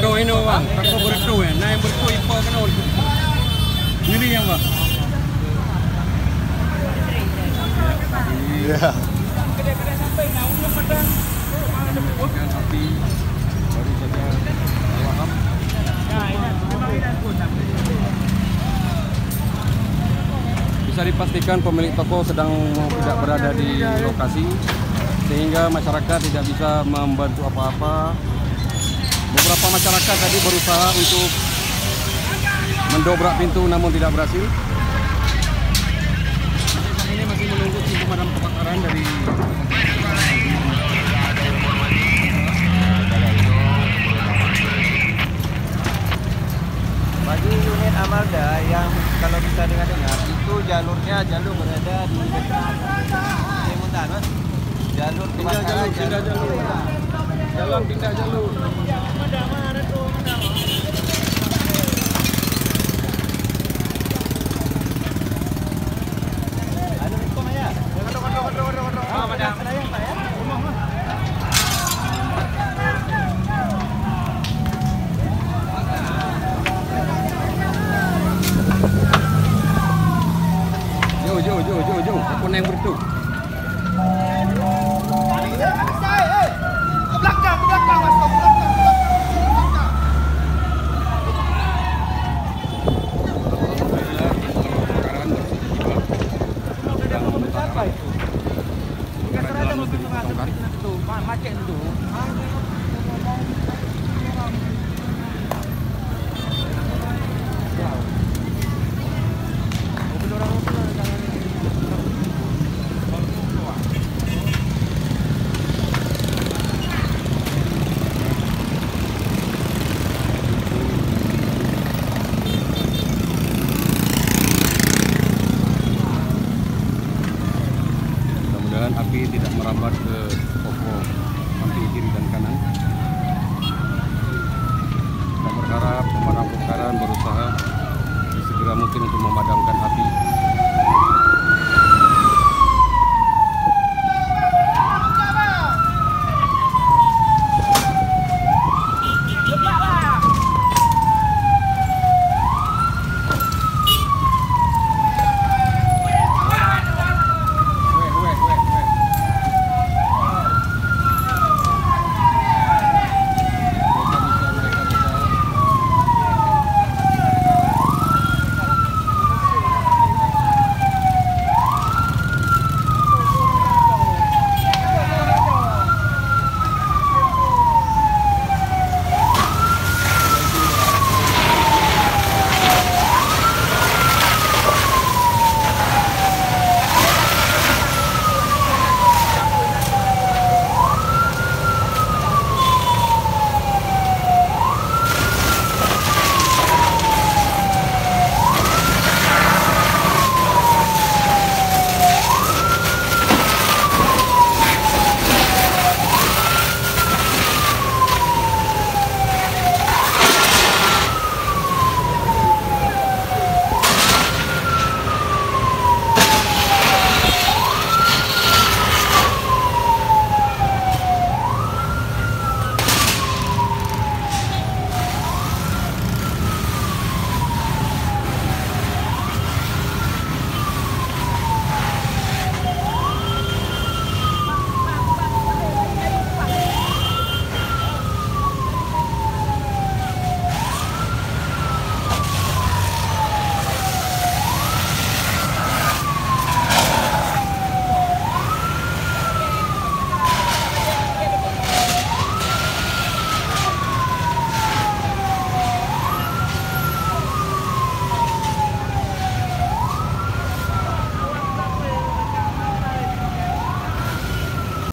Betul ini bang, kakak berdua ya, naik berdua impor kan orang. Ini yang bang. Iya. Kedai-kedai sampai nak ujung padang. Kan api baru saja paham. Nah, ini memang ini pun. Bisa dipastikan pemilik toko sedang tidak berada di lokasi sehingga masyarakat tidak bisa membantu apa-apa. Beberapa masyarakat tadi berusaha untuk mendobrak pintu namun tidak berhasil. Ini masih menunggu tim pemadam kebakaran dari Bagi unit Amalda yang kalau bisa dengar itu jalurnya berada di Limutan, Mas. Jalur kebakaran, pindah jalur. Jalan pindah jalur. Jauh. Apa yang berdua? Belakang, Mas. Macet itu. Api tidak merambat ke